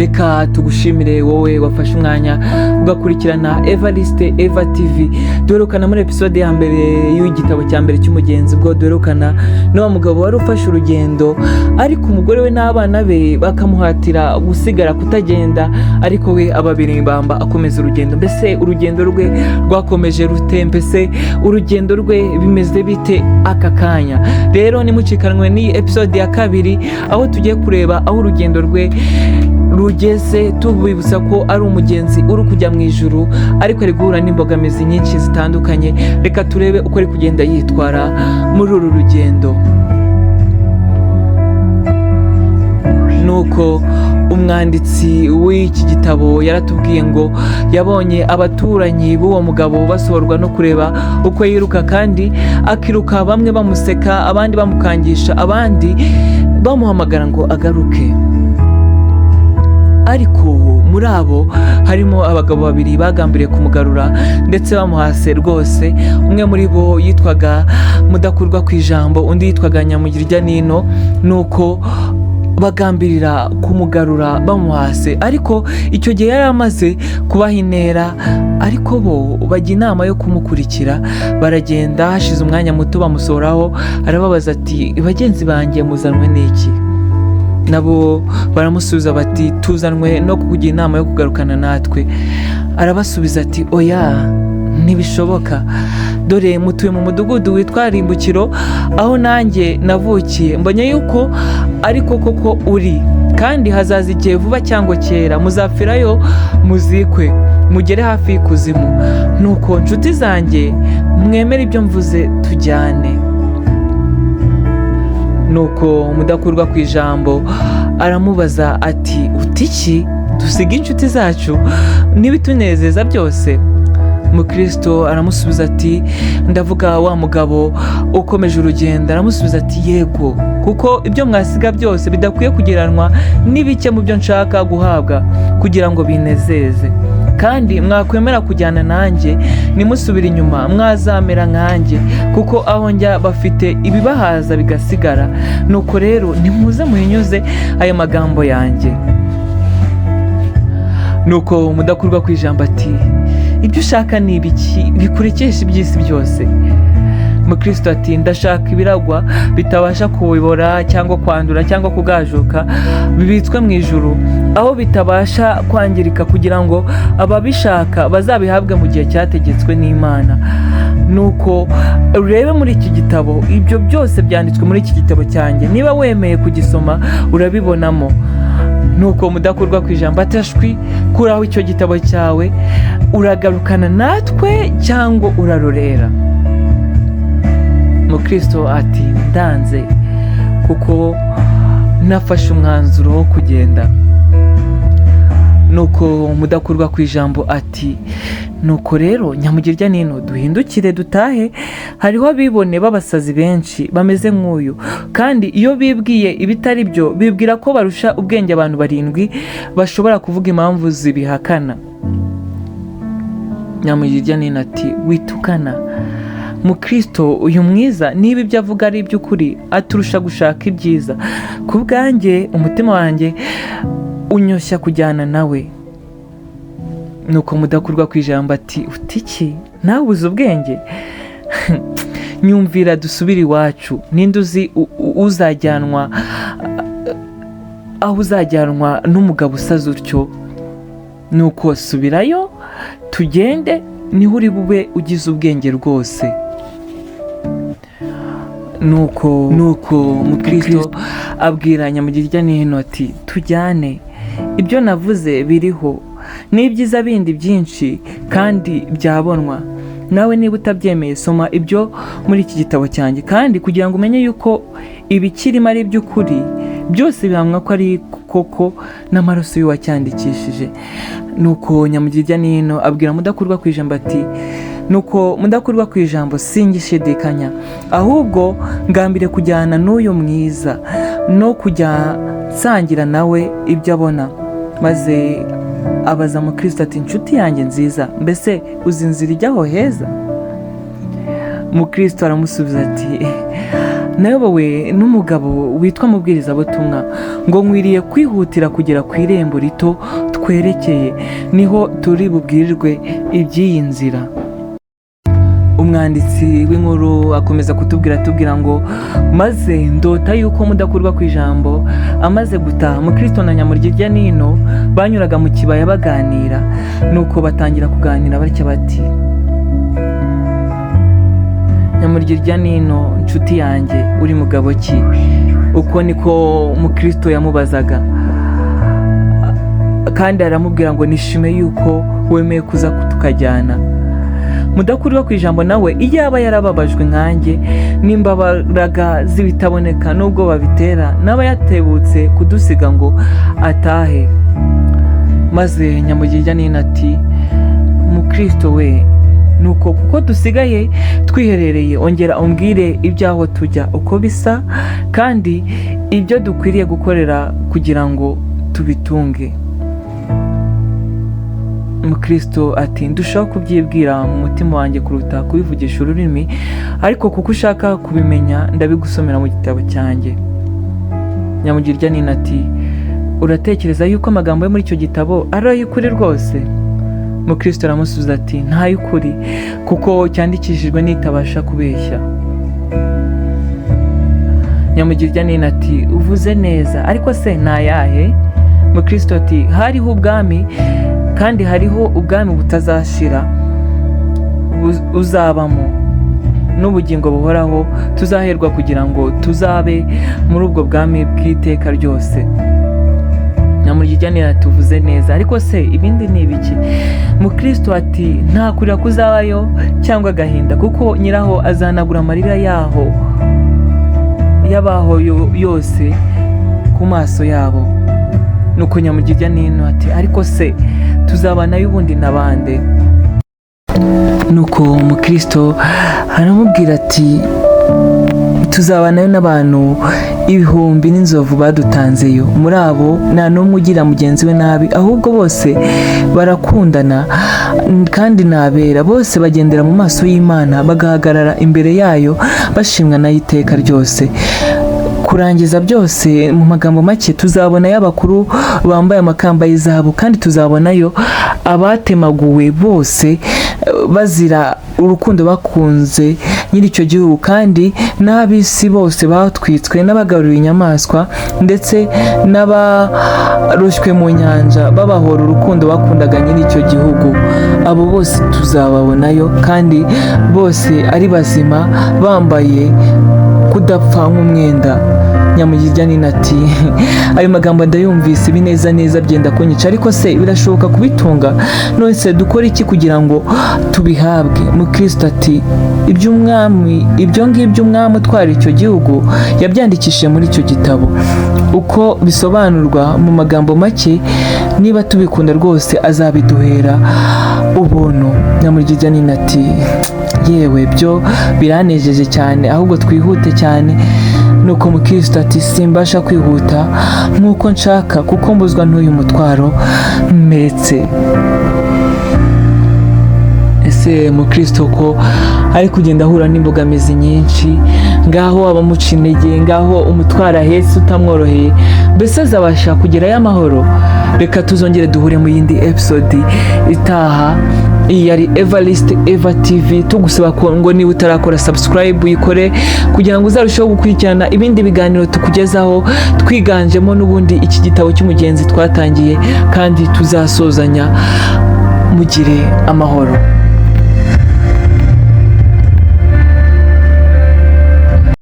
reka tugushimire wowe wafashe umwanya ugakurikirana Evariste Eva TV. Duherukana muri episode ya mbere y'igitabo cya mbere cy'umugenzi, ubwo duherukana n'uwo mugabo wari ufashe urugendo ariko umugore we n'abana be bakamuhatira gusigara kutagenda, ariko we ababirimbamba akomeza urugendo. Mbese urugendo rwe rwakomeje rute? Mbese urugendo rwe bimeze bite aka kanya? Rero nimucikanwe n'iyi episode ya kabiri aho tugiye kureba aho urugendo rwe rugeze, tubibutsa ko ari umugenzi uri kujya mu ijuru ariko ari guhura n'imbogamizi nyinshi zitandukanye. Reka turebe uko ari kugenda yitwara muri uru rugendo. Nuko umwanditsi w'iki gitabo yaratubwiye ngo yabonye abaturanyi b'uwo mugabo basohorwa no kureba uko yiruka, kandi akiruka bamwe bamuseka, abandi bamukangisha, abandi bamuhamagara ngo agaruke. Ariko muri abo harimo abagabo babiri bagambiriye kumugarura ndetse bamuhase rwose. Umwe muri bo yitwaga Mudakurwa ku ijambo, undi yitwaga Nyamugirya Nino. Nuko bagambirira kumugarura bamuhase, ariko icyo gihe yari amaze kubaha intera, ariko bo bajya inama yo kumukurikira. Baragenda, hashize umwanya muto bamusohoraho, arababaza ati bagenzi banjye muzanwe n'iki? Nabo baramusubiza bati tuzanwe no kukugira inama yo kugarukana natwe. Arabasubiza ati oya, ntibishoboka. Dore mutuye mu mudugudu witwa Rimbukiro, aho nanjye navukiye. Mbonye yuko ariko koko uri, kandi hazaza igihe vuba cyangwa kera muzapfirayo muzikwe mugere hafi y'ikuzimu. Nuko nshuti zanjye mwemere ibyo mvuze, tujyane. Nuko Mudakurwa ku ijambo aramubaza ati utiki? Dusiga inshuti zacu n'ibitunezeza byose? Mukristo aramusubiza ati ndavuga wa mugabo ukomeje urugendo. Aramusubiza ati yego, kuko ibyo mwasiga byose bidakwiye kugeranwa n'ibike mu byo nshaka guhabwa kugira ngo binezeze. Kandi mwakwemera kujyana nanjye, nimusubira inyuma mwazamera nkanjye, kuko aho njya bafite ibibahaza bigasigara. Nuko rero nimuze muhinyuze ayo magambo yanjye. Nuko Mudakurwa ku ijambo ati ibyo ushaka ni ibiki bikurekesha iby'isi byose? Mukristo ati ndashaka ibiragwa bitabasha kubibora cyangwa kwandura cyangwa kugajuka, bibitswe mu ijuru aho bitabasha kwangirika, kugira ngo ababishaka bazabihabwe mu gihe cyategetswe n'Imana. Nuko urebe muri iki gitabo, ibyo byose byanditswe muri iki gitabo cyanjye. Niba wemeye kugisoma urabibonamo. Nuko Mudakurwa ku ijambo atashwi, kuraho icyo gitabo cyawe, uragarukana natwe cyangwa urarorera? Mukristo ati ndanze, kuko nafashe umwanzuro wo kugenda. Nuko Mudakurwa ku ijambo ati nuko rero Nyamugirya Nino, duhindukire dutahe. Hariho abibone b'abasazi benshi bameze nk'uyu, kandi iyo bibwiye ibitari byo bibwira ko barusha ubwenge abantu 7 bashobora kuvuga impamvu zibihakana. Nyamugirya Nino ati witukana. Mukristo uyu mwiza, niba ibyo avuga ari iby'ukuri, aturusha gushaka ibyiza. Ku bwanjye umutima wanjye unyoshya kujyana nawe. Nuko Mudakurwa ku ijambo ati utiki? Nawe ubuze ubwenge? Nyumvira dusubire iwacu. Ninde uzi uzajyanwa aho uzajyanwa n'umugabo usaze utyo? Nuko subirayo tugende, niho uri bube ugize ubwenge rwose. Nuko Mukristo abwira Nyamugirya Nino ati tujyane, ibyo navuze biriho, n'ibyiza bindi byinshi kandi byabonwa. Nawe niba utabyemeye, soma ibyo muri iki gitabo cyanjye, kandi kugira ngo umenye yuko ibikirimo ari iby'ukuri, byose bihamwa ko ari koko n'amaraso y'uwacyandikishije. Nuko Nyamugirya Nino abwira Mudakurwa ku ijambo ati nuko Mudakurwa ku ijambo singishidikanya, ahubwo ngambire kujyana n'uyu mwiza no kujya nsangira nawe ibyo abona. Maze abaza Mukristo ati inshuti yanjye nziza, mbese uzi inzira ijyaho heza? Mukristo aramusubiza ati nayobowe n'umugabo witwa mubwirizabutumwa ngo nkwiriye kwihutira kugera ku irembo rito twerekeye, niho turi bubwirirwe iby'iyi nzira. Umwanditsi w'inkuru akomeza atubwira ngo maze ndota yuko mudakurwa ku ijambo amaze gutaha, Mukristo na Nyamurya Nino banyuraga mu kibaya baganira, nuko batangira kuganira batya bati: Nyamurya Nino, nshuti yanjye, uri mugabo ki? Uko niko Mukristo yamubazaga, kandi aramubwira ngo nishime yuko wemeye kuza tukajyana. Mudakurwa ku ijambo nawe iyo aba yarababajwe nkanjye n'imbaraga z'ibitaboneka nubwo babitera, n'aba yatebutse kudusiga ngo atahe. Maze Nyamurya Nino ati: Mukristo we, nuko kuko dusigaye twiherereye, ongera umbwire ibyaho tujya uko bisa, kandi ibyo dukwiriye gukorera kugira ngo tubitunge. Mukristo ati: ndushaho kubyibwira mu mutima wanjye kuruta kubivugisha ururimi, ariko kuko ushaka kubimenya ndabigusomera mu gitabo cyanjye. Nyamurya Nino ati: uratekereza yuko amagambo yo muri icyo gitabo ari ay'ukuri rwose? Mukristo aramusubiza ati: ntay'ukuri, kuko cyandikishijwe n'itabasha kubeshya. Nyamurya Nino ati: uvuze neza, ariko se ntayahe? Mukristo ati: hariho ubwami, kandi hariho ubwami butazashira uzabamo n'ubugingo buhoraho tuzaherwa kugira ngo tuzabe muri ubwo bwami bw'iteka ryose. Nyamurya Nino ati: uvuze neza, ariko se ibindi ni ibiki? Mukristo ati: nta kurira kuzabayo cyangwa agahinda, kuko nyiraho azanagura amarira y'abaho yose ku maso yabo. Nuko Nyamurya Nino ati: ariko se tuzabanayo ubundi n'abande? Nuko Mukristo aramubwira ati: tuzabanayo n'abantu ibihumbi n'inzovu badutanzeyo, muri abo nta n'umwe ugira mugenzi we nabi, ahubwo bose barakundana kandi nabera, bose bagendera mu maso y'Imana, bagahagarara imbere yayo bashimwa nayo iteka ryose. Kurangiza byose mu magambo make, tuzabonayo abakuru bambaye amakamba y'izahabu, kandi tuzabonayo abatemaguwe bose bazira urukundo bakunze nyiri icyo gihugu, kandi n'ab'isi bose batwitswe, n'abagaruriye inyamaswa, ndetse n'abaroshywe mu nyanja babahora urukundo bakundaga nyiri icyo gihugu. Abo bose tuzababonayo, kandi bose ari bazima, bambaye kudapfa nk'umwenda. Nyamurya Nino ati: ayo magambo ndayumvise, ibi neza byenda kunyica, ariko se birashoboka kubitunga? None se dukora iki kugira ngo tubihabwe? Mukristo ati: ibyo ngibyo umwami utwara icyo gihugu yabyandikishije muri icyo gitabo, uko bisobanurwa mu magambo make, niba tubikunda rwose azabiduhera ubuntu. Nyamurya Nino ati: yewe byo biranejeje cyane, ahubwo twihute cyane. Nuko Mukristo ati: simbasha kwihuta nk'uko nshaka, kuko mbuzwa n'uyu mutwaro mpetse. Ese Mukristo ko ari kugenda ahura n'imbogamizi nyinshi, ngaho abamuca intege, ngaho umutwaro ahetse utamworoheye, mbese azabasha kugerayo amahoro? Reka tuzongere duhure mu yindi episode itaha. Iyi yari Evariste Eva TV, tugusaba ko ngo niba utarakora subscribe uyikore, kugira ngo uzarusheho gukurikirana ibindi biganiro tukugezaho, twiganjemo n'ubundi iki gitabo cy'umugenzi twatangiye, kandi tuzasozanya. Mugire amahoro.